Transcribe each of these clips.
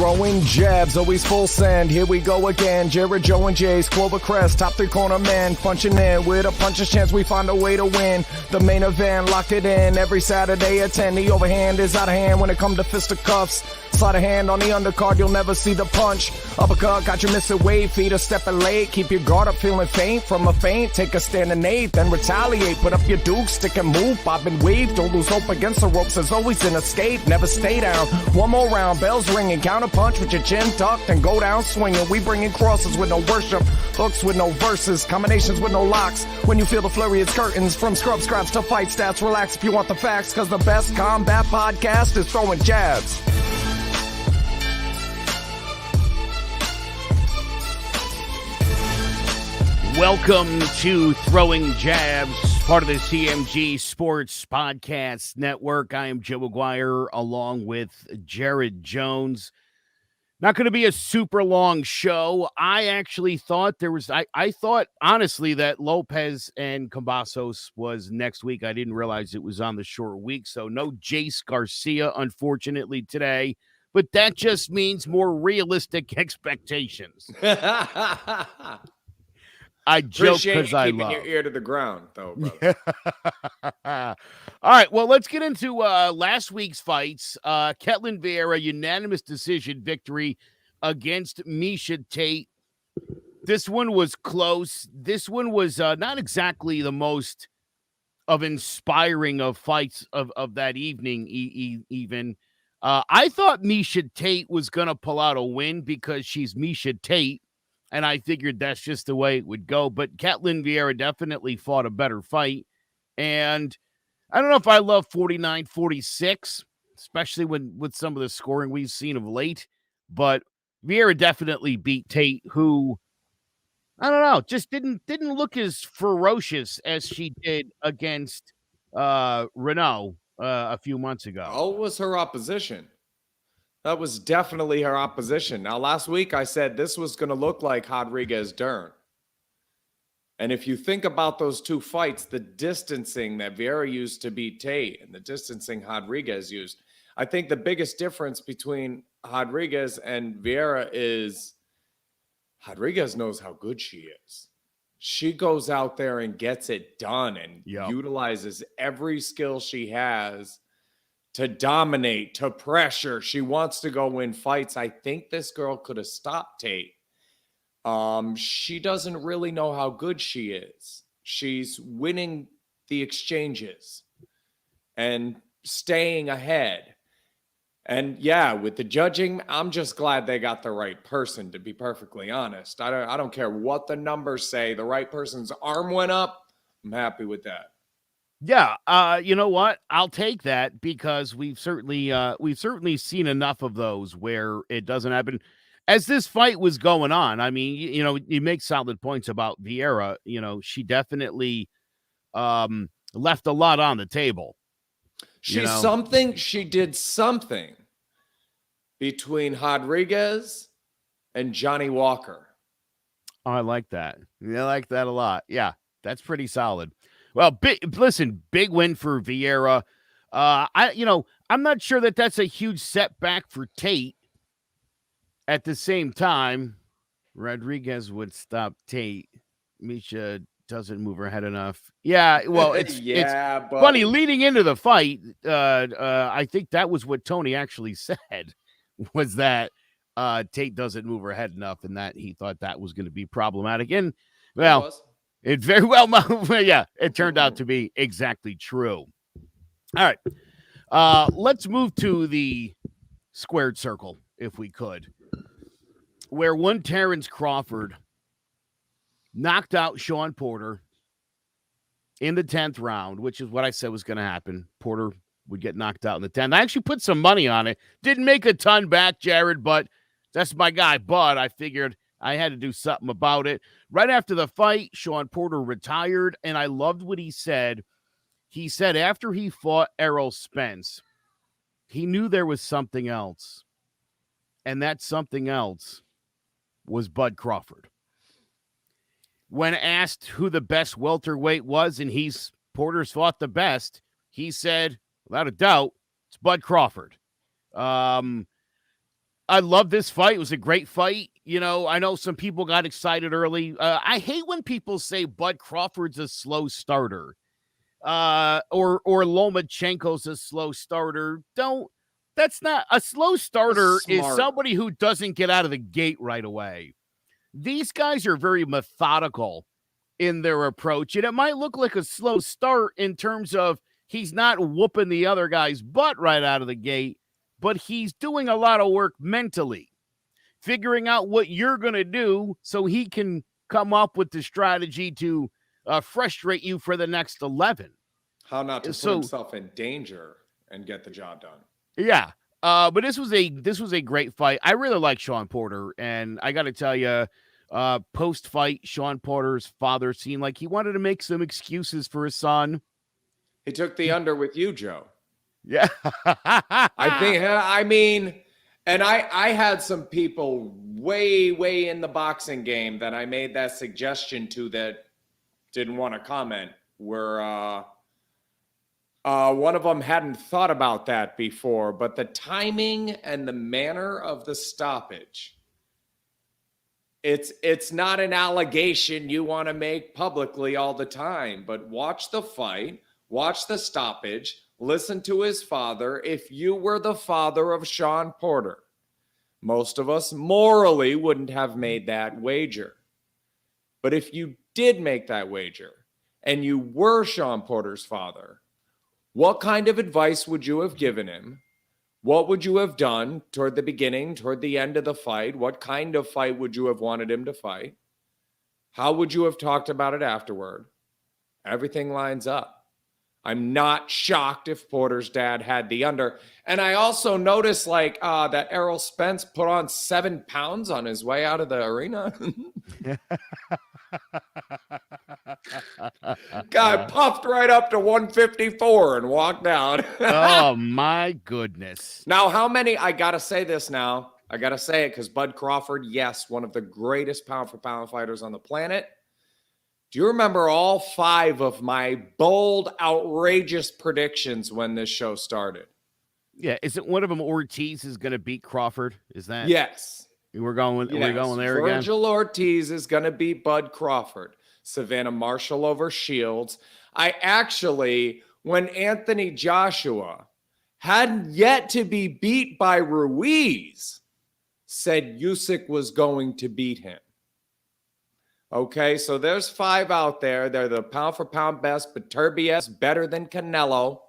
Throwing jabs, always full send. Here we go again. Jared, Joe, and Jay's Clover Crest. Top three corner man. Punching in with a puncher's chance. We find a way to win. The main event, locked it in. Every Saturday at 10. The overhand is out of hand when it comes to fisticuffs. Slide a hand on the undercard, you'll never see the punch. Uppercut, got you missing weight. Feet are stepping late. Keep your guard up, feeling faint. From a feint, take a stand and eight. Then retaliate. Put up your duke, stick and move. Bob and weave. Don't lose hope against the ropes. There's always an escape. Never stay down. One more round. Bells ringing. Counter punch with your chin tucked and go down swinging. We bringing crosses with no worship, hooks with no verses, combinations with no locks. When you feel the flurry, it's curtains. From scrub scraps to fight stats, relax if you want the facts, cause the best combat podcast is Throwing Jabs. Welcome to Throwing Jabs, part of the CMG Sports Podcast Network. I am Joe McGuire along with Jared Jones. Not going to be a super long show. I actually thought I thought honestly that Lopez and Kambosos was next week. I didn't realize it was on the short week. So no Jace Garcia, unfortunately, today. But that just means more realistic expectations. I joke because I love your ear to the ground, though, brother. All right, well, let's get into last week's fights. Ketlen Vieira, unanimous decision victory against Miesha Tate. This one was close. This one was not exactly the most of inspiring of fights of that evening, even. I thought Miesha Tate was going to pull out a win because she's Miesha Tate. And I figured that's just the way it would go. But Ketlen Vieira definitely fought a better fight. And I don't know if I love 49-46, especially with some of the scoring we've seen of late. But Vieira definitely beat Tate, who, I don't know, just didn't look as ferocious as she did against Renault a few months ago. Oh, was her opposition. That was definitely her opposition. Now, last week I said this was going to look like Rodriguez-Dern. And if you think about those two fights, the distancing that Vieira used to beat Tate and the distancing Rodriguez used, I think the biggest difference between Rodriguez and Vieira is Rodriguez knows how good she is. She goes out there and gets it done and utilizes every skill she has to dominate, to pressure. She wants to go win fights. I think this girl could have stopped Tate. She doesn't really know how good she is. She's winning the exchanges and staying ahead. And yeah, with the judging, I'm just glad they got the right person, to be perfectly honest. I don't care what the numbers say. The right person's arm went up. I'm happy with that. Yeah, you know what? I'll take that because we've certainly seen enough of those where it doesn't happen. As this fight was going on, I mean, you make solid points about Vieira. She definitely left a lot on the table. She did something between Rodriguez and Johnny Walker. Oh, I like that. I like that a lot. Yeah, that's pretty solid. Well, big win for Vieira. I'm not sure that that's a huge setback for Tate. At the same time, Rodriguez would stop Tate. Miesha doesn't move her head enough. Yeah, well, it's funny. Leading into the fight, I think that was what Tony actually said, was that Tate doesn't move her head enough, and that he thought that was going to be problematic. And, well, it very well, yeah, it turned out to be exactly true. All right, let's move to the squared circle, if we could, where one Terence Crawford knocked out Shawn Porter in the 10th round, which is what I said was going to happen. Porter would get knocked out in the 10th. I actually put some money on it. Didn't make a ton back, Jared, but that's my guy, Bud. I figured I had to do something about it. Right after the fight, Shawn Porter retired, and I loved what he said. He said after he fought Errol Spence, he knew there was something else, and that something else was Bud Crawford. When asked who the best welterweight was, and Porter's fought the best, he said, without a doubt, it's Bud Crawford. I love this fight. It was a great fight. I know some people got excited early. I hate when people say Bud Crawford's a slow starter, or Lomachenko's a slow starter. That's not a slow starter. Is somebody who doesn't get out of the gate right away. These guys are very methodical in their approach, and it might look like a slow start in terms of he's not whooping the other guy's butt right out of the gate, but he's doing a lot of work mentally, figuring out what you're going to do so he can come up with the strategy to frustrate you for the next 11. How not to put himself in danger and get the job done. Yeah. But this was a great fight. I really like Shawn Porter, and I got to tell you, post-fight, Shawn Porter's father seemed like he wanted to make some excuses for his son. He took the under with you, Joe. Yeah. I mean, and I had some people way in the boxing game that I made that suggestion to that didn't want to comment, where one of them hadn't thought about that before, but the timing and the manner of the stoppage, it's not an allegation you want to make publicly all the time, but watch the fight, watch the stoppage, listen to his father. If you were the father of Shawn Porter, most of us morally wouldn't have made that wager. But if you did make that wager and you were Shawn Porter's father, what kind of advice would you have given him? What would you have done toward the beginning, toward the end of the fight? What kind of fight would you have wanted him to fight? How would you have talked about it afterward? Everything lines up. I'm not shocked if Porter's dad had the under. And I also noticed that Errol Spence put on 7 pounds on his way out of the arena. Guy puffed right up to 154 and walked out. Oh, my goodness. Now, how many? I got to say this now. I got to say it because Bud Crawford, yes, one of the greatest pound-for-pound fighters on the planet. Do you remember all 5 of my bold, outrageous predictions when this show started? Yeah, is it one of them Ortiz is going to beat Crawford? Is that? Yes. We're going there Virgil again? Virgil Ortiz is going to beat Bud Crawford. Savannah Marshall over Shields. I actually, when Anthony Joshua hadn't yet to be beat by Ruiz, said Usyk was going to beat him. Okay, so there's 5 out there. They're the pound-for-pound best, but Turbias better than Canelo.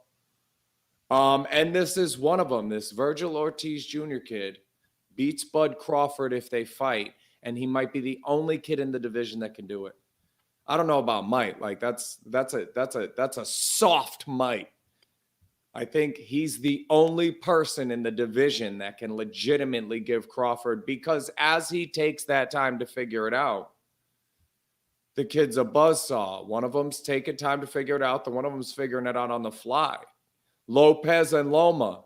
And this is one of them. This Virgil Ortiz Jr. kid beats Bud Crawford if they fight, and he might be the only kid in the division that can do it. I don't know about might. That's a soft might. I think he's the only person in the division that can legitimately give Crawford, because as he takes that time to figure it out, the kid's a buzzsaw. One of them's taking time to figure it out. The one of them's figuring it out on the fly. Lopez and Loma.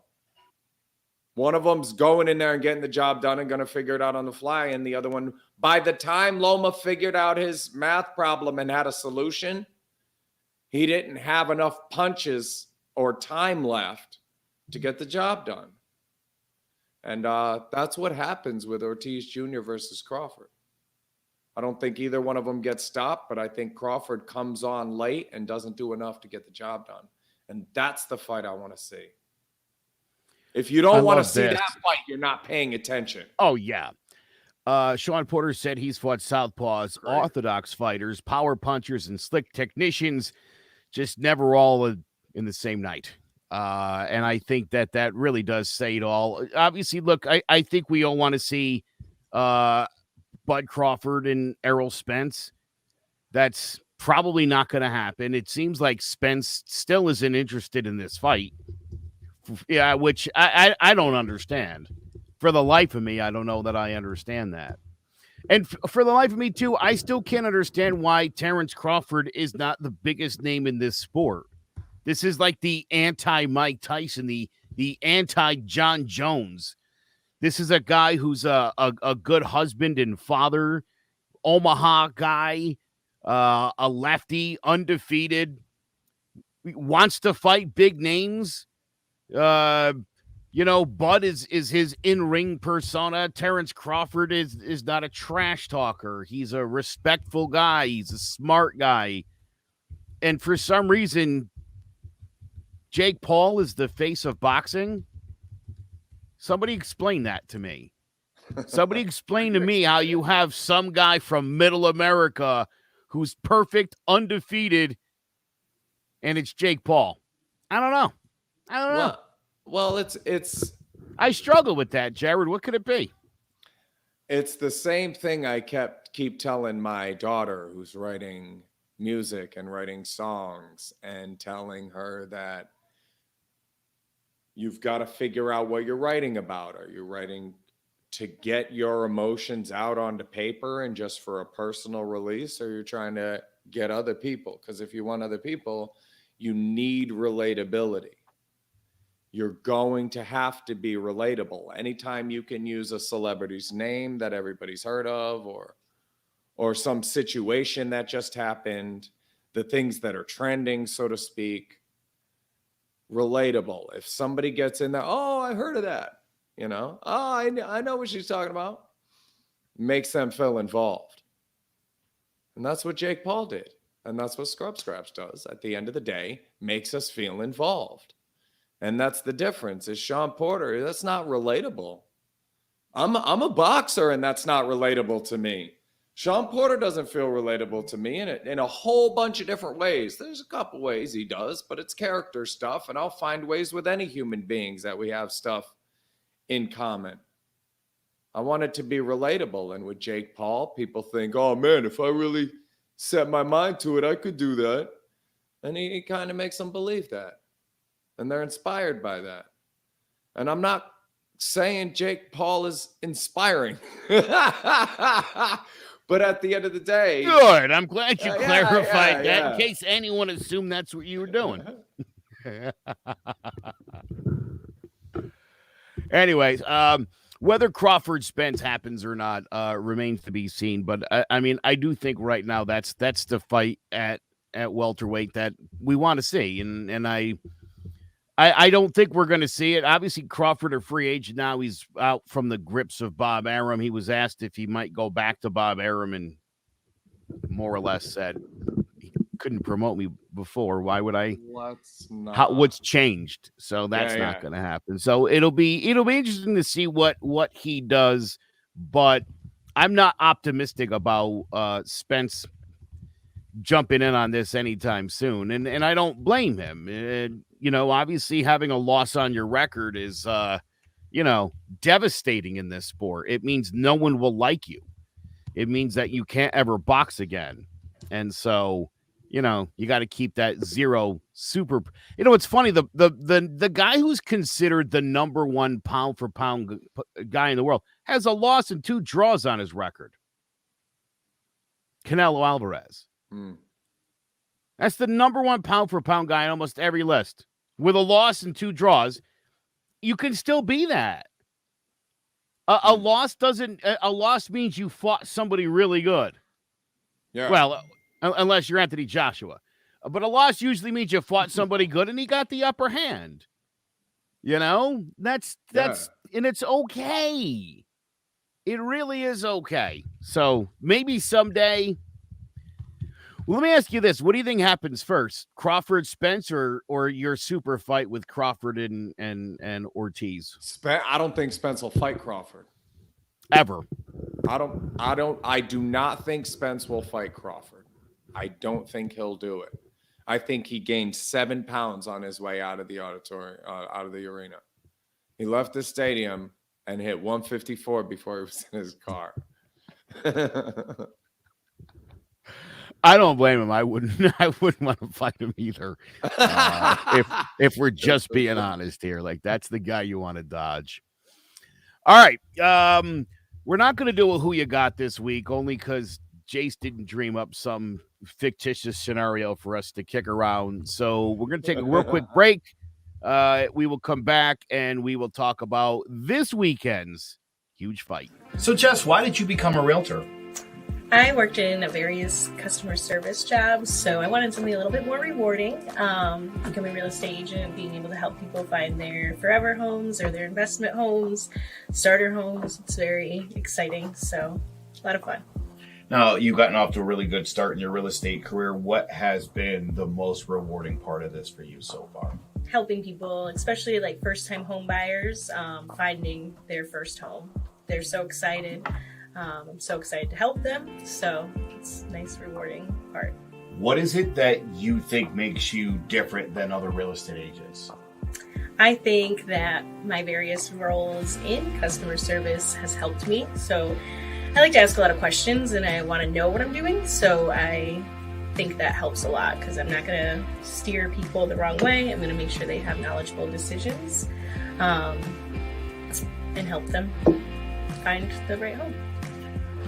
One of them's going in there and getting the job done and going to figure it out on the fly. And the other one, by the time Loma figured out his math problem and had a solution, he didn't have enough punches or time left to get the job done. And that's what happens with Ortiz Jr. versus Crawford. I don't think either one of them gets stopped, but I think Crawford comes on late and doesn't do enough to get the job done. And that's the fight I want to see. If you don't want to see that fight, you're not paying attention. Oh, yeah. Shawn Porter said he's fought southpaws, orthodox fighters, power punchers, and slick technicians, just never all in the same night. And I think that really does say it all. Obviously, look, I think we all want to see Bud Crawford and Errol Spence. That's probably not going to happen. It seems like Spence still isn't interested in this fight. Yeah, which I don't understand. For the life of me, I don't know that I understand that. And for the life of me, too, I still can't understand why Terence Crawford is not the biggest name in this sport. This is like the anti-Mike Tyson, the anti-John Jones. This is a guy who's a good husband and father, Omaha guy, a lefty, undefeated, wants to fight big names. Bud is his in-ring persona. Terence Crawford is not a trash talker. He's a respectful guy. He's a smart guy. And for some reason, Jake Paul is the face of boxing. Somebody explain that to me. Somebody explain to me how you have some guy from middle America who's perfect, undefeated, and it's Jake Paul. I don't know. Well, it's. I struggle with that, Jared. What could it be? It's the same thing I keep telling my daughter, who's writing music and writing songs, and telling her that you've got to figure out what you're writing about. Are you writing to get your emotions out onto paper and just for a personal release, or you're trying to get other people? Because if you want other people, you need relatability. You're going to have to be relatable. Anytime you can use a celebrity's name that everybody's heard of, or some situation that just happened, the things that are trending, so to speak, relatable. If somebody gets in there, oh, I heard of that. Oh, I know what she's talking about. Makes them feel involved. And that's what Jake Paul did. And that's what Scrub Scraps does. At the end of the day, makes us feel involved. And that's the difference. Is Shawn Porter, that's not relatable. I'm a boxer, and that's not relatable to me. Shawn Porter doesn't feel relatable to me in a whole bunch of different ways. There's a couple ways he does, but it's character stuff. And I'll find ways with any human beings that we have stuff in common. I want it to be relatable. And with Jake Paul, people think, oh man, if I really set my mind to it, I could do that. And he kind of makes them believe that. And they're inspired by that. And I'm not saying Jake Paul is inspiring. But at the end of the day. Good. I'm glad you clarified that in case anyone assumed that's what you were doing. Anyways, whether Crawford Spence happens or not remains to be seen. But I do think right now that's the fight at welterweight that we want to see, and I don't think we're going to see it. Obviously, Crawford, a free agent now, he's out from the grips of Bob Arum. He was asked if he might go back to Bob Arum, and more or less said he couldn't promote me before. Why would I? What's changed? So that's not going to happen. So it'll be interesting to see what he does, but I'm not optimistic about Spence jumping in on this anytime soon, and I don't blame him. Obviously having a loss on your record is devastating in this sport. It means no one will like you. It means that you can't ever box again. And so, you got to keep that zero super. It's funny. The guy who's considered the number one pound for pound guy in the world has a loss and 2 draws on his record. Canelo Alvarez. That's the number one pound for pound guy on almost every list. With a loss and 2 draws, you can still be that. A loss means you fought somebody really good. Yeah. Well, unless you're Anthony Joshua. But a loss usually means you fought somebody good and he got the upper hand. That's and it's okay. It really is okay. So maybe someday. Well, let me ask you this. What do you think happens first? Crawford Spence or your super fight with Crawford and Ortiz? I don't think Spence will fight Crawford. Ever. I do not think Spence will fight Crawford. I don't think he'll do it. I think he gained 7 pounds on his way out of the auditorium, out of the arena. He left the stadium and hit 154 before he was in his car. I don't blame him. I wouldn't want to fight him either. If we're just being honest here, like that's the guy you want to dodge. All right. We're not going to do a who you got this week, only because Jace didn't dream up some fictitious scenario for us to kick around. So we're going to take a real quick break. We will come back and we will talk about this weekend's huge fight. So, Jess, why did you become a realtor? I worked in various customer service jobs, so I wanted something a little bit more rewarding. Becoming a real estate agent, being able to help people find their forever homes or their investment homes, starter homes. It's very exciting, so a lot of fun. Now, you've gotten off to a really good start in your real estate career. What has been the most rewarding part of this for you so far? Helping people, especially like first-time home buyers, finding their first home. They're so excited. I'm so excited to help them. So it's a nice, rewarding part. What is it that you think makes you different than other real estate agents? I think that my various roles in customer service has helped me. So I like to ask a lot of questions and I want to know what I'm doing. So I think that helps a lot because I'm not going to steer people the wrong way. I'm going to make sure they have knowledgeable decisions and help them find the right home.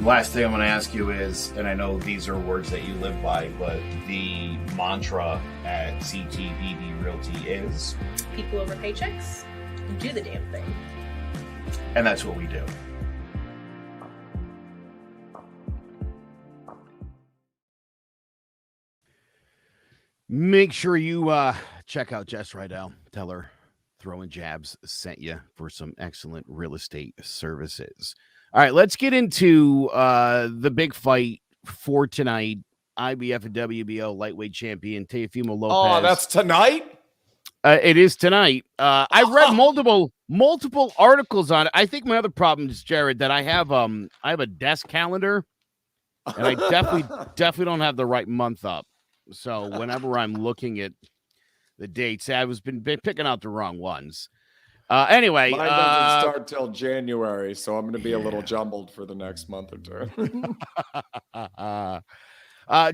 Last thing I'm going to ask you is, and I know these are words that you live by, but the mantra at CTBD Realty is? People over paychecks, do the damn thing. And that's what we do. Make sure you check out Jess Rydell. Tell her Throwing Jabs sent you for some excellent real estate services. All right, let's get into the big fight for tonight. IBF and WBO lightweight champion Teofimo Lopez. Oh, that's tonight? It is tonight. I've read multiple articles on it. I think my other problem is, Jared, that I have a desk calendar, and I definitely don't have the right month up. So whenever I'm looking at the dates, I was been picking out the wrong ones. Anyway, mine doesn't start till January, so I'm going to be a little jumbled for the next month or two.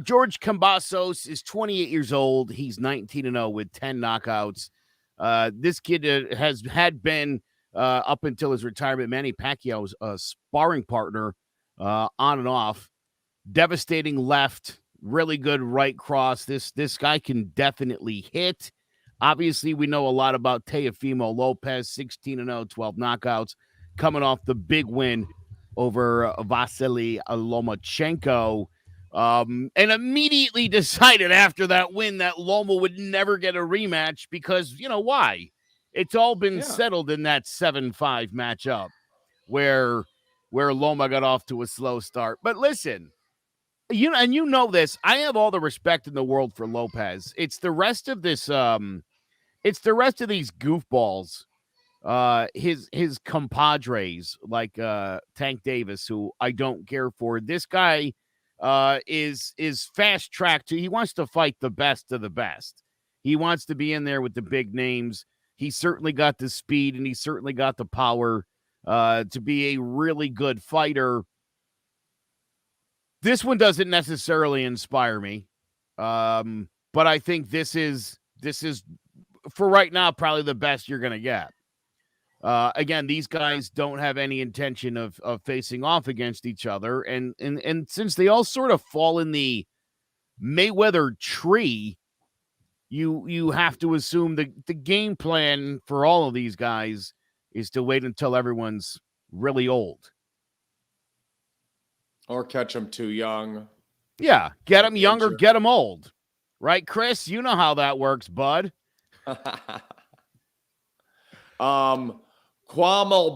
George Kambosos is 28 years old. He's 19-0 with 10 knockouts. This kid had been up until his retirement Manny Pacquiao's sparring partner on and off. Devastating left, really good right cross. This guy can definitely hit. Obviously, we know a lot about Teofimo Lopez, 16-0, 12 knockouts, coming off the big win over Vasily Lomachenko, and immediately decided after that win that Loma would never get a rematch because, you know why? It's all been settled in that 7-5 matchup where Loma got off to a slow start. But listen, you know this. I have all the respect in the world for Lopez. It's the rest of this. It's the rest of these goofballs. His compadres like Tank Davis, who I don't care for. This guy is fast tracked to. He wants to fight the best of the best. He wants to be in there with the big names. He certainly got the speed and he certainly got the power to be a really good fighter. This one doesn't necessarily inspire me, but I think this is for right now probably the best you're going to get. Again, these guys don't have any intention of facing off against each other, and since they all sort of fall in the Mayweather tree, you have to assume the game plan for all of these guys is to wait until everyone's really old. Or catch them too young. Yeah, get them young or get them old. Right, Chris? You know how that works, bud. Kwame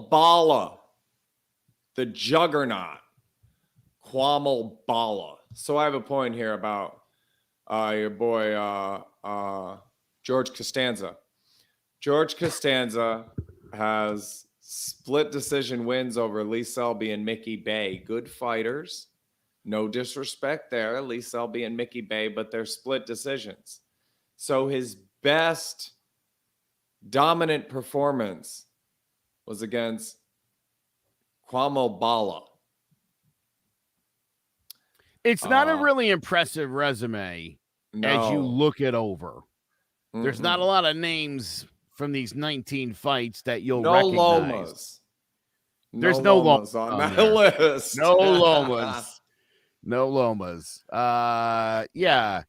Bala, the juggernaut. Kwame Bala. So I have a point here about your boy George Costanza. George Costanza has split decision wins over Lee Selby and Mickey Bay. Good fighters. No disrespect there, Lee Selby and Mickey Bay, but they're split decisions. So his best dominant performance was against Kwame Bala. It's not a really impressive resume as you look it over. Mm-hmm. There's not a lot of names from these 19 fights that you'll recognize. Lomas. There's no Lomas on that list. No Lomas. No Lomas. Yeah.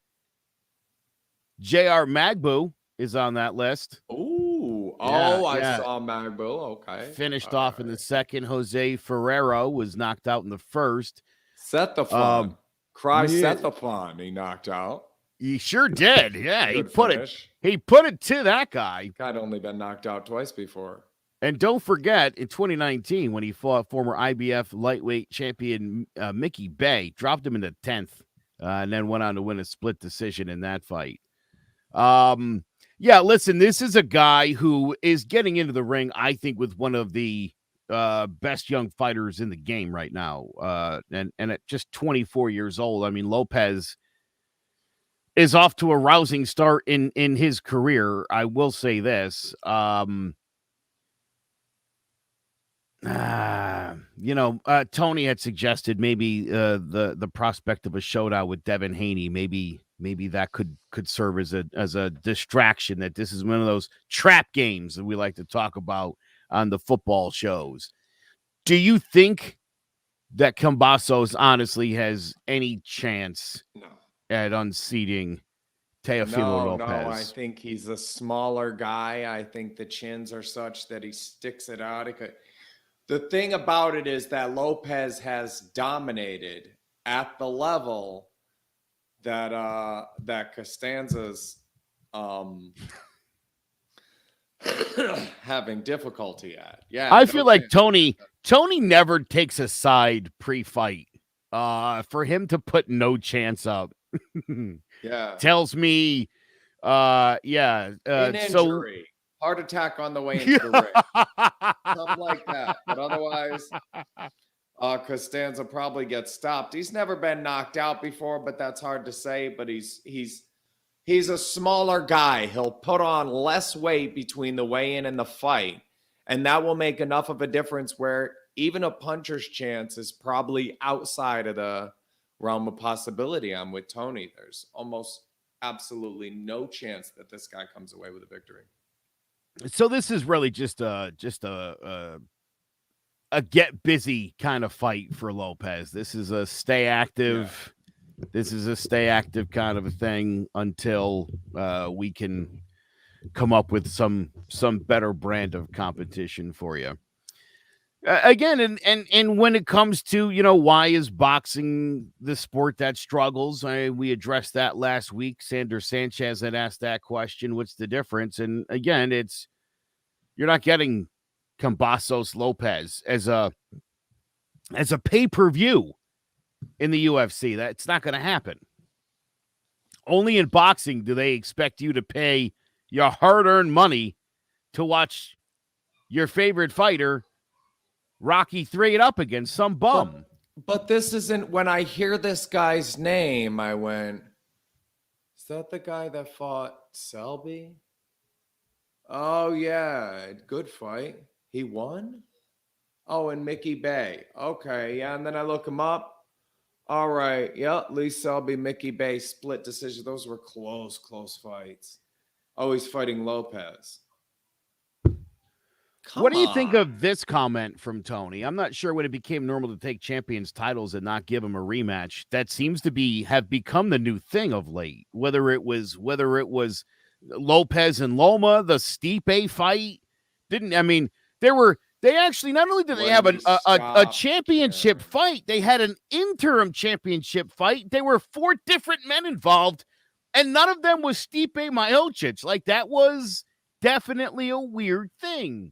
J.R. Magbu is on that list. Ooh. I saw Magbu. Okay. Finished off in the second. Jose Ferrero was knocked out in the first. Sethaphon. Yeah. Sethaphon, he knocked out. He sure did. Yeah, Good finish. He put it to that guy. Guy'd only been knocked out twice before. And don't forget, in 2019, when he fought former IBF lightweight champion Mickey Bay, dropped him in the 10th, and then went on to win a split decision in that fight. Yeah, listen, this is a guy who is getting into the ring, I think, with one of the best young fighters in the game right now. And at just 24 years old, I mean, Lopez is off to a rousing start in his career. I will say this. Tony had suggested maybe the prospect of a showdown with Devin Haney. Maybe that could serve as a distraction, that this is one of those trap games that we like to talk about on the football shows. Do you think that Kambosos honestly has any chance at unseating Teofimo Lopez? No, I think he's a smaller guy. I think the chins are such that he sticks it out. The thing about it is that Lopez has dominated at the level that Costanza's having difficulty at. Yeah, I feel like Tony never takes a side pre-fight. For him to put no chance up, yeah, tells me, injury. Heart attack on the way into the ring. Something like that. But otherwise, Costanza probably gets stopped. He's never been knocked out before, but that's hard to say. But he's a smaller guy. He'll put on less weight between the weigh-in and the fight. And that will make enough of a difference where even a puncher's chance is probably outside of the realm of possibility. I'm with Tony. There's almost absolutely no chance that this guy comes away with a victory. So this is really just a get busy kind of fight for Lopez. This is a stay active. Yeah. This is a stay active kind of a thing until we can come up with some better brand of competition for you. Again, and when it comes to, why is boxing the sport that struggles? We addressed that last week. Sandor Sanchez had asked that question. What's the difference? And again, you're not getting Kambosos Lopez as a pay-per-view in the UFC. That's not going to happen. Only in boxing do they expect you to pay your hard-earned money to watch your favorite fighter Rocky III it up against some bum. But this isn't, when I hear this guy's name, I went, is that the guy that fought Selby? Oh, yeah, good fight. He won? Oh, and Mickey Bay. Okay, yeah, and then I look him up. All right, yeah, Lee Selby, Mickey Bay, split decision. Those were close fights. Oh, he's fighting Lopez. What do you think of this comment from Tony? I'm not sure when it became normal to take champions' titles and not give them a rematch. That seems to have become the new thing of late. Whether it was Lopez and Loma, the Stipe fight, they actually, not only did they have a championship fight, they had an interim championship fight. There were 4 different men involved, and none of them was Stipe Miocic. Like, that was definitely a weird thing.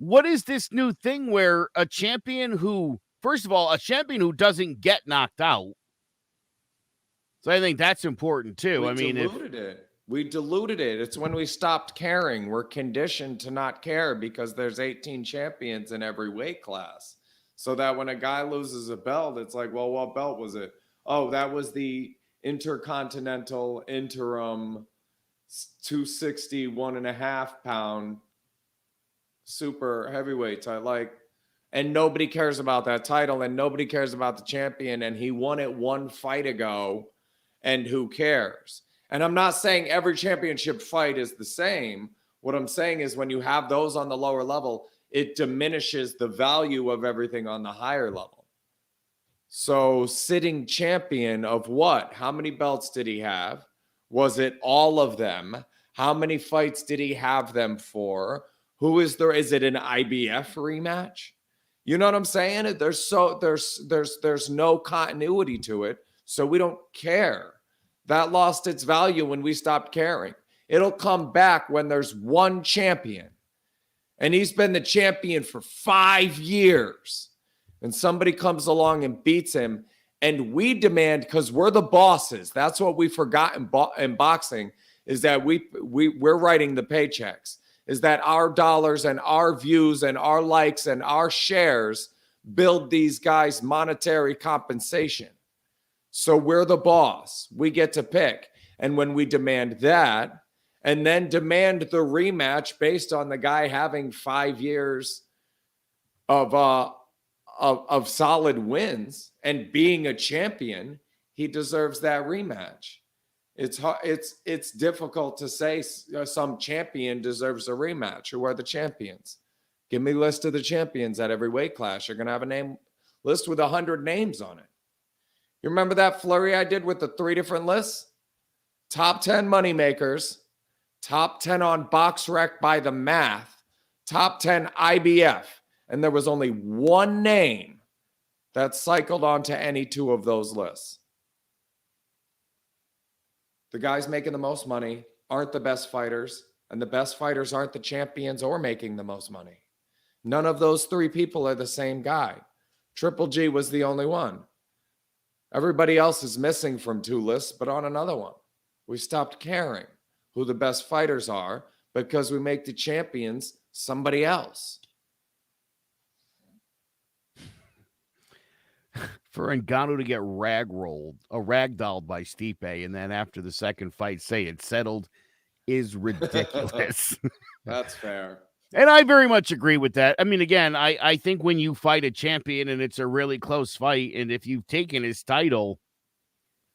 What is this new thing where a champion who doesn't get knocked out? So I think that's important too. We diluted it. It's when we stopped caring. We're conditioned to not care because there's 18 champions in every weight class. So that when a guy loses a belt, it's like, well, what belt was it? Oh, that was the Intercontinental Interim 261.5 pound super heavyweight title, and nobody cares about that title, and nobody cares about the champion, and he won it 1 fight ago, and who cares? And I'm not saying every championship fight is the same. What I'm saying is when you have those on the lower level, it diminishes the value of everything on the higher level. So sitting champion of what? How many belts did he have? Was it all of them? How many fights did he have them for? Who is there? Is it an IBF rematch? You know what I'm saying? There's no continuity to it, so we don't care. That lost its value when we stopped caring. It'll come back when there's one champion, and he's been the champion for 5 years, and somebody comes along and beats him, and we demand, because we're the bosses. That's what we forgot in boxing, is that we're writing the paychecks. Is that our dollars and our views and our likes and our shares build these guys monetary compensation. So we're the boss. We get to pick. And when we demand that, and then demand the rematch based on the guy having 5 years of solid wins and being a champion, he deserves that rematch. It's difficult to say some champion deserves a rematch. Who are the champions? Give me a list of the champions at every weight class. You're going to have a name list with 100 names on it. You remember that flurry I did with the 3 different lists? Top 10 moneymakers, top 10 on BoxRec by the math, top 10 IBF. And there was only one name that cycled onto any 2 of those lists. The guys making the most money aren't the best fighters, and the best fighters aren't the champions or making the most money. None of those 3 people are the same guy. Triple G was the only one. Everybody else is missing from 2 lists, but on another one. We stopped caring who the best fighters are because we make the champions somebody else. For Ngannou to get ragdolled by Stipe, and then after the second fight say it's settled is ridiculous. That's fair. And I very much agree with that. I mean, again, I think when you fight a champion and it's a really close fight, and if you've taken his title,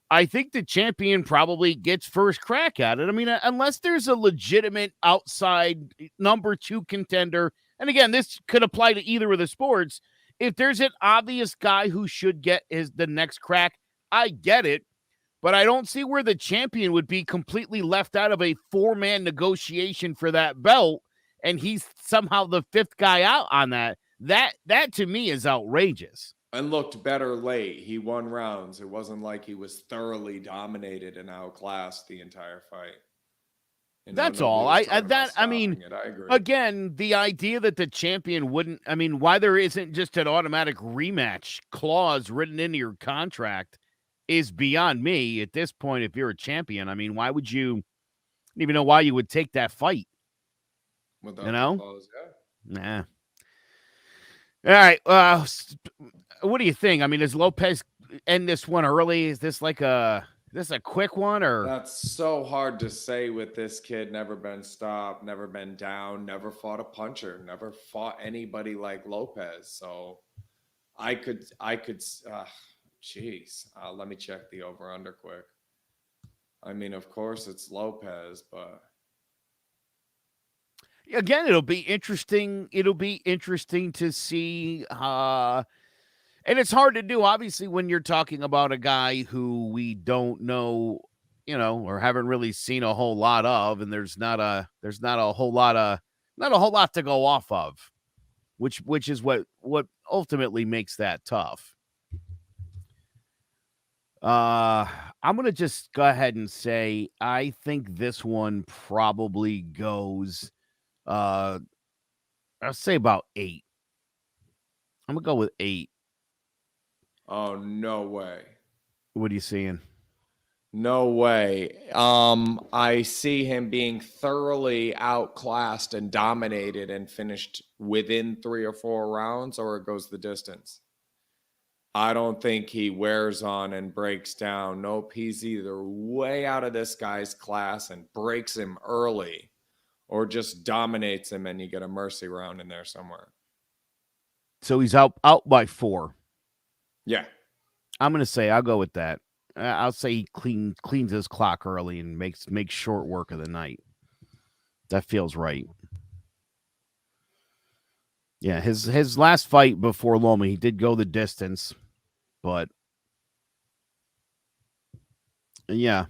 I think the champion probably gets first crack at it. I mean, unless there's a legitimate outside number 2 contender, and again, this could apply to either of the sports. If there's an obvious guy who should get the next crack, I get it, but I don't see where the champion would be completely left out of a 4-man negotiation for that belt, and he's somehow the 5th guy out on that. That to me is outrageous. And looked better late. He won rounds. It wasn't like he was thoroughly dominated and outclassed the entire fight. That's all. I mean, I agree. Again, the idea that the champion wouldn't, I mean, why there isn't just an automatic rematch clause written into your contract is beyond me at this point. If you're a champion, I mean, why would you, I don't even know why you would take that fight? Without you know? Clause, yeah. Nah. All right. What do you think? I mean, does Lopez end this one early? Is this like a quick one, or? That's so hard to say with this kid. Never been stopped, never been down, never fought a puncher, never fought anybody like Lopez. So I could, geez, let me check the over under quick. I mean, of course it's Lopez, but again, it'll be interesting. It'll be interesting to see. And it's hard to do, obviously, when you're talking about a guy who we don't know, or haven't really seen a whole lot of, and there's not a whole lot to go off of, which is what ultimately makes that tough. I'm gonna just go ahead and say I think this one probably goes. I'll say about 8. I'm gonna go with 8. oh, no way. What are you seeing? No way. I see him being thoroughly outclassed and dominated and finished within 3 or 4 rounds, or it goes the distance. I don't think he wears on and breaks down. Nope, he's either way out of this guy's class and breaks him early, or just dominates him and you get a mercy round in there somewhere. So he's out by 4. Yeah. I'm going to say I'll go with that. I'll say he cleans his clock early and makes short work of the night. That feels right. Yeah, his last fight before Loma, he did go the distance, but yeah.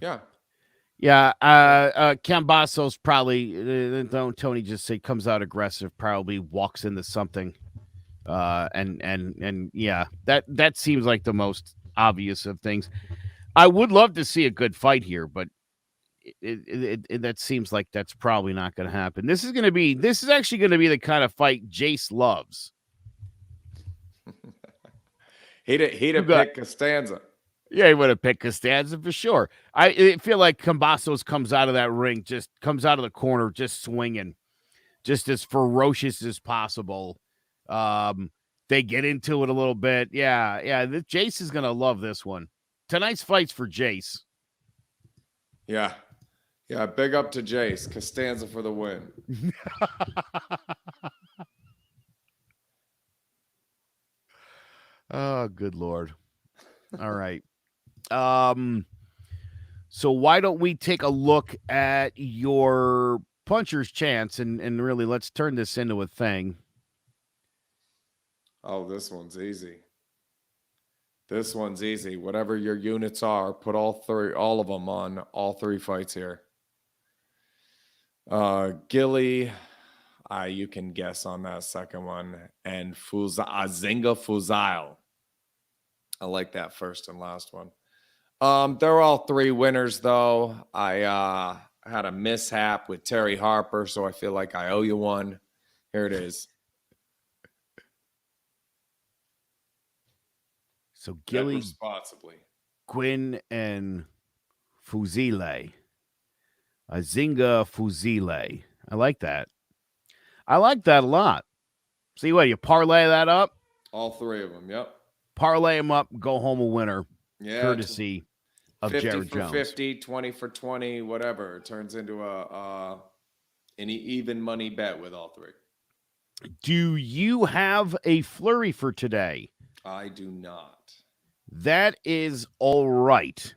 Kambosos probably, don't Tony just say comes out aggressive, probably walks into something. And yeah, that seems like the most obvious of things. I would love to see a good fight here, but that seems like that's probably not going to happen. This is actually going to be the kind of fight Jace loves. He'd have picked Costanza. Yeah, he would have picked Costanza for sure. I feel like Kambosos comes out of that ring, just comes out of the corner, just swinging, just as ferocious as possible. They get into it a little bit. Yeah. Jace is going to love this one. Tonight's fight's for Jace. Yeah. Big up to Jace. Costanza for the win. Oh, good Lord. All right. So why don't we take a look at your puncher's chance and really let's turn this into a thing. Oh, this one's easy. Whatever your units are, put all of them on all three fights here. Gilly, you can guess on that second one, and Azinga Fuzail. I like that first and last one. They're all three winners, though. I had a mishap with Terry Harper, so I feel like I owe you one. Here it is. So Gilly, responsibly. Quinn, and Fuzile. Azinga Fuzile. I like that. I like that a lot. See what, you parlay that up? All three of them, yep. Parlay them up, go home a winner. Yeah, courtesy of 50 Jared for Jones. 50, 20 for 20, whatever. It turns into an even money bet with all three. Do you have a flurry for today? I do not. That is all right.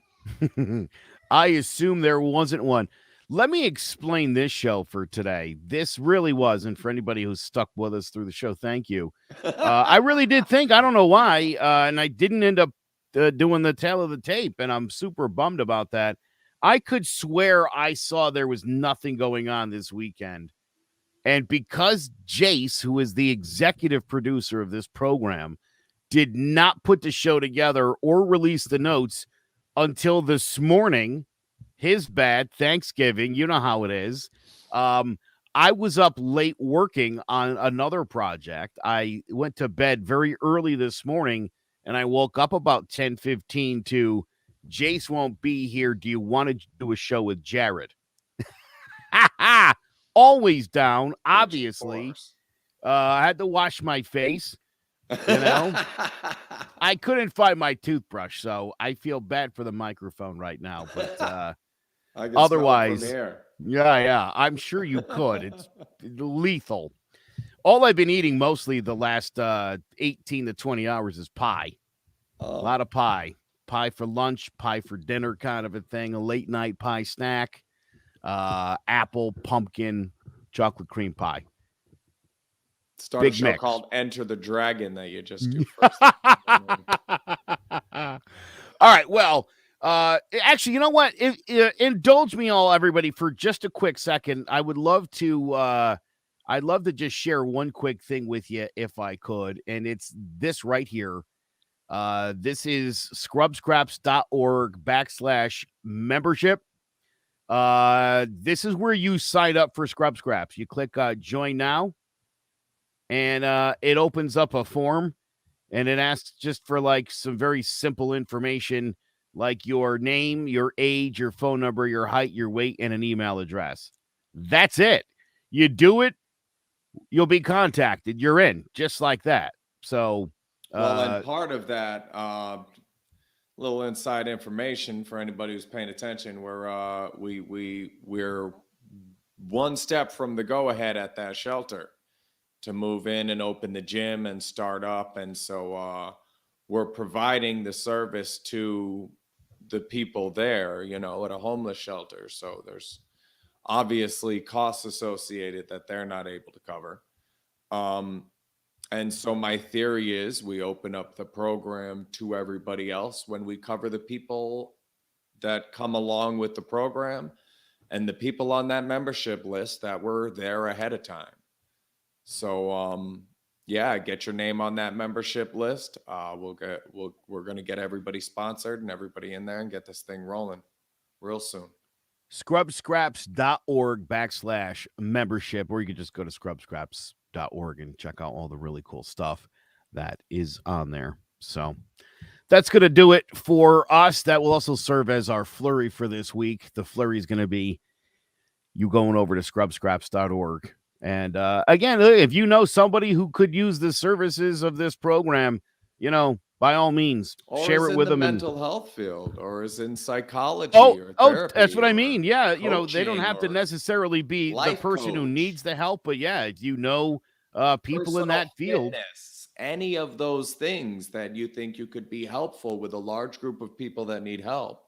I assume there wasn't one. Let me explain this show for today. This really was, and for anybody who's stuck with us through the show, thank you. I really did think, I don't know why, and I didn't end up doing the tail of the tape, and I'm super bummed about that. I could swear I saw there was nothing going on this weekend. And because Jace, who is the executive producer of this program, did not put the show together or release the notes until this morning, his bad, Thanksgiving, you know how it is. I was up late working on another project. I went to bed very early this morning, and I woke up about 10:15 to, Jace won't be here. Do you want to do a show with Jared? Always down, obviously. I had to wash my face. You know, I couldn't find my toothbrush, so I feel bad for the microphone right now. But otherwise, yeah, I'm sure you could. It's lethal. All I've been eating mostly the last 18 to 20 hours is pie. A lot of pie. Pie for lunch, pie for dinner, kind of a thing. A late night pie snack. Apple, pumpkin, chocolate cream pie. Start Big a show mix. called Enter the Dragon that you just do first. All right. Well, actually, you know what? Indulge me all, everybody, for just a quick second. I would love to, I'd love to just share one quick thing with you if I could. And it's this right here. This is scrubscraps.org/membership. This is where you sign up for Scrub Scraps. You click join now. And it opens up a form, and it asks just for like some very simple information, like your name, your age, your phone number, your height, your weight, and an email address. That's it. You do it, you'll be contacted. You're in, just like that. So, and part of that, little inside information for anybody who's paying attention, we're one step from the go ahead at that shelter to move in and open the gym and start up. And so we're providing the service to the people there, you know, at a homeless shelter. So there's obviously costs associated that they're not able to cover. And so my theory is we open up the program to everybody else when we cover the people that come along with the program and the people on that membership list that were there ahead of time. So yeah, get your name on that membership list. We're going to get everybody sponsored and everybody in there and get this thing rolling real soon. Scrubscraps.org/membership, or you could just go to scrubscraps.org and check out all the really cool stuff that is on there. So that's going to do it for us. That will also serve as our flurry for this week. The flurry is going to be you going over to scrubscraps.org. And again, if you know somebody who could use the services of this program, by all means, or share it with them. Mental health field, or is in psychology or therapy. That's what I mean. Yeah, they don't have to necessarily be the person who coach. Needs the help, but yeah, if you know people in that field. Fitness, any of those things that you think you could be helpful with a large group of people that need help,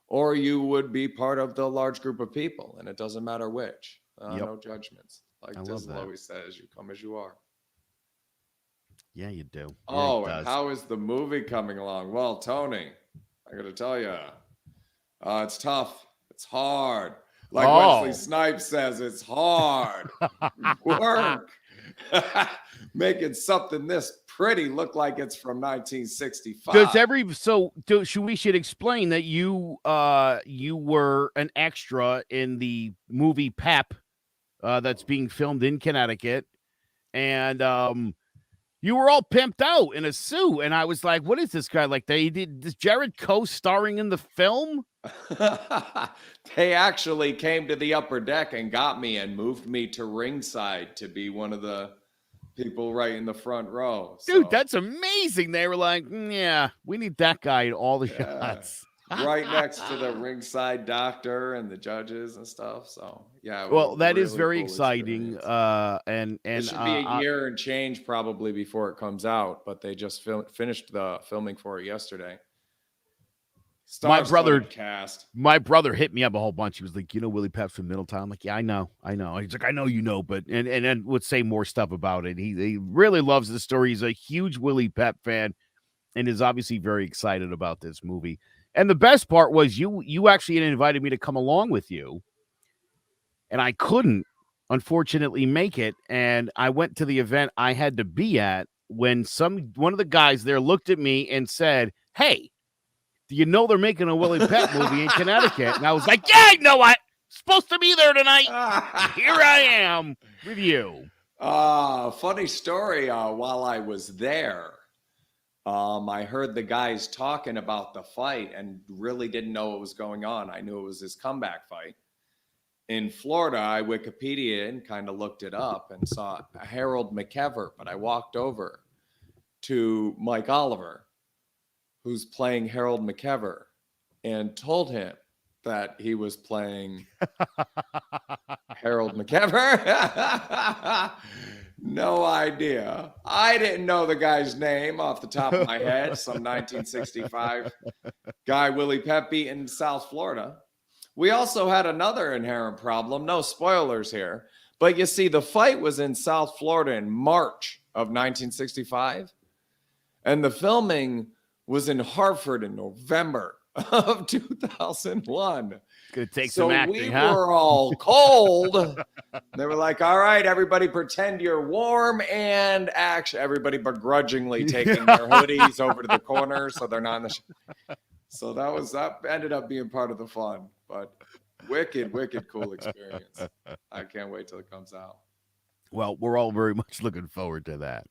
or you would be part of the large group of people, and it doesn't matter which. No judgments. Like Dizzle always says, you come as you are. Yeah, you do. And how is the movie coming along? Well, Tony, I got to tell you, it's tough. It's hard. Like Wesley Snipes says, it's hard work. Making something this pretty look like it's from 1965. We should explain that you were an extra in the movie Pep that's being filmed in Connecticut, and you were all pimped out in a suit, and I was like, what is this guy? Like, is Jared co-starring in the film? They actually came to the upper deck and got me and moved me to ringside to be one of the people right in the front row. Dude, that's amazing. They were like, yeah, we need that guy in all the shots. Right next to the ringside doctor and the judges and stuff. So yeah. Well, that is very exciting. And it should be a year and change probably before it comes out, but they just finished the filming for it yesterday. My brother hit me up a whole bunch. He was like, Willie Pep's from Middletown. I'm like, yeah, I know. He's like, I know, but and then would say more stuff about it. He really loves the story. He's a huge Willie Pep fan and is obviously very excited about this movie. And the best part was you actually invited me to come along with you, and I couldn't, unfortunately, make it. And I went to the event I had to be at when one of the guys there looked at me and said, hey, do you know they're making a Willie Pep movie in Connecticut? And I was like, yeah, I know it. Supposed to be there tonight. Here I am with you. Funny story. While I was there, I heard the guys talking about the fight and really didn't know what was going on. I knew it was his comeback fight. In Florida, I Wikipedia'd and kind of looked it up and saw Harold McKever, but I walked over to Mike Oliver, who's playing Harold McKever, and told him that he was playing Harold McKever. No idea. I didn't know the guy's name off the top of my head. Some 1965 guy, Willie Pep, beat in South Florida. We also had another inherent problem. No spoilers here. But you see, the fight was in South Florida in March of 1965. And the filming was in Hartford in November of 2001. Could take some acting, we were all cold. They were like, all right, everybody pretend you're warm, and actually everybody begrudgingly taking their hoodies over to the corner so they're not in the So that ended up being part of the fun, but wicked cool experience. I can't wait till it comes out. Well, we're all very much looking forward to that.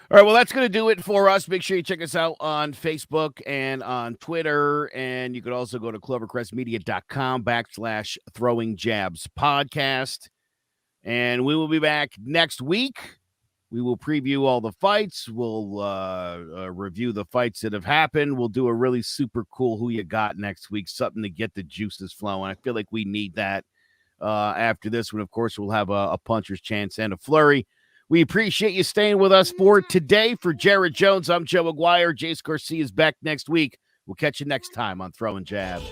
All right, well, that's going to do it for us. Make sure you check us out on Facebook and on Twitter. And you could also go to clovercrestmedia.com/Throwing Jabs podcast. And we will be back next week. We will preview all the fights. We'll review the fights that have happened. We'll do a really super cool Who You Got next week, something to get the juices flowing. I feel like we need that after this one. Of course, we'll have a puncher's chance and a flurry. We appreciate you staying with us for today. For Jared Jones, I'm Joe Aguirre. Jace Garcia is back next week. We'll catch you next time on Throwing Jabs.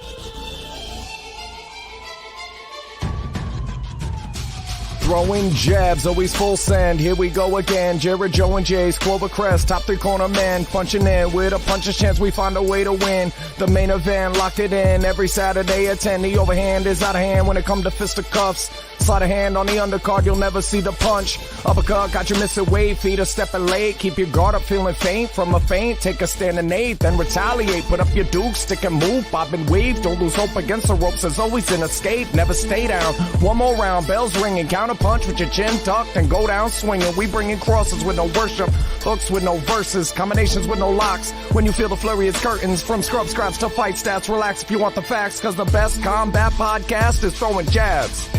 Throwing jabs, always full send. Here we go again. Jared, Joe, and Jay's Clover Crest, top three corner man, punching in with a puncher's chance. We find a way to win. The main event, locked it in every Saturday at 10. The overhand is out of hand when it comes to fisticuffs. Slide a hand on the undercard, you'll never see the punch. Uppercut, got you missing weight, feet are stepping late. Keep your guard up, feeling faint from a feint. Take a stand and eight, then retaliate. Put up your duke, stick and move, bob and weave. Don't lose hope against the ropes, there's always an escape. Never stay down. One more round, bells ringing. Counter punch with your chin tucked and go down swinging. We bringing crosses with no worship, hooks with no verses, combinations with no locks. When you feel the flurry, it's curtains. From scrub scraps to fight stats, relax if you want the facts. Cause the best combat podcast is throwing jabs.